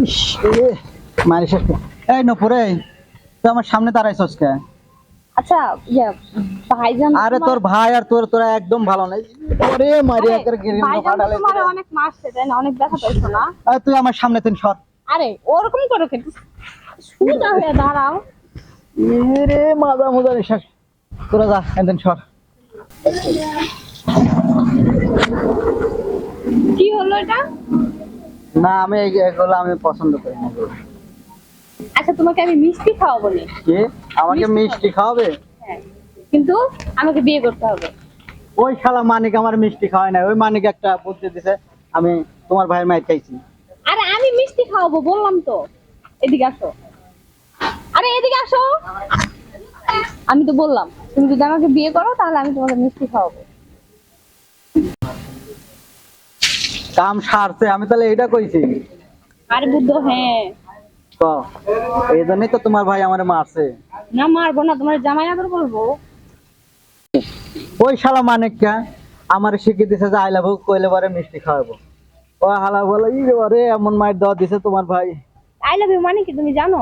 ইস, এ, মারি শেষ করে। এই নপুরে তুই আমার সামনে দাঁড়াইছস কে? আচ্ছা ভাইজান আরে তোর ভাই আর তোরা একদম ভালো নাই। ওরে মারি একের গিরিল ভাইজান তো ফাটালে। তোমারে অনেক মারছে তাই না, অনেক ব্যথা পাইছো না? তুই আমার সামনে তুই সর। আরে ওরকম করো কেন, সোজা হয়ে দাঁড়াও। রে মাজা মজা রে শেষ। তোরা যা একদিন সর। কি হলো এটা? না আমি এগুলো আমি পছন্দ করি না। আচ্ছা তোমাকে আমি মিষ্টি খাওয়াবো নি। কি আমাকে মিষ্টি খাওয়াবে? হ্যাঁ, কিন্তু আমাকে বিয়ে করতে হবে। ওই শালা মানিক আমার মিষ্টি খাওয়ায় না। ওই মানিক একটা বুদ্ধি দিছে, আমি তোমার ভাইয়ের মাইর খাইছি। আরে আমি মিষ্টি খাওয়াবো বললাম তো। এদিকে আসো, আরে এদিকে আসো। আমি তো বললাম তুমি যদি আমাকে বিয়ে করো তাহলে আমি তোমাকে মিষ্টি খাওয়াবো। কাম সারছে, আমি তাহলে এটা কইছি। আরে বুদ্ধ, হ্যাঁ। তো এই জন্যই তো তোমার ভাই আমারে মারছে। না মারবো না, তোমার জামাই আদর করবো। ওই শালা মানিক কে আমার শিখিয়ে দিছে যে আই লাভ ইউ কইলে পরে মিষ্টি খাওয়াবো। ও হালা বলে ই রে এমন মাইর দেওয়া দিছে তোমার ভাই। আই লাভ ইউ মানে কি তুমি জানো?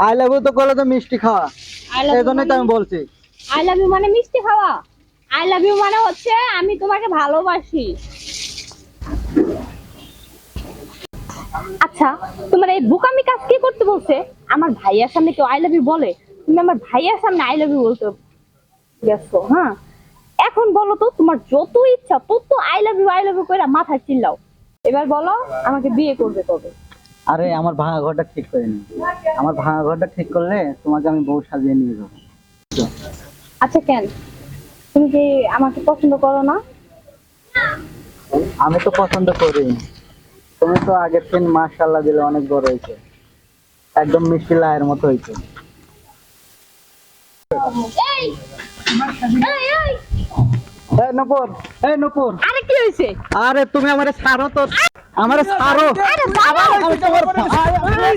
আই লাভ ইউ তো কইলে তো মিষ্টি খাওয়া। আই লাভ এই ইউ জন্যই তো আমি বলছি। আই লাভ ইউ মানে মিষ্টি খাওয়া। আই লাভ ইউ মানে হচ্ছে আমি তোমাকে ভালোবাসি। আচ্ছা তোমার এই বোকামি কাজ কি করতে বলছে? আমার ভাইয়ার সামনে কেউ আই লাভ ইউ বলে? তুমি আমার ভাইয়ার সামনে আই লাভ ইউ বলতে গেছো? হ্যাঁ, এখন বলো তো তোমার যত ইচ্ছা তত আই লাভ ইউ করে মাথায় চিল্লাও। এবার বলো আমাকে বিয়ে করবে কবে? আরে আমার ভাঙা ঘরটা ঠিক করে নি। আমার ভাঙা ঘরটা ঠিক করলে তোমাকে আমি বউ সাজিয়ে নিয়ে যাবো। আচ্ছা কেন, তুমি কি আমাকে পছন্দ করো না? আমি তো পছন্দ করি। তুমি তো আগের দিন মাশাআল্লাহ দিলে অনেক বড় হয়েছে, একদম মিষ্টি লায়ের মতো হয়েছে। এই এই এই এই নূপুর, এই নূপুর। আরে কি হয়েছে? আরে তুমি আমারে ছাড়ো তো, আমারে ছাড়ো। আরে বাবা! আরে,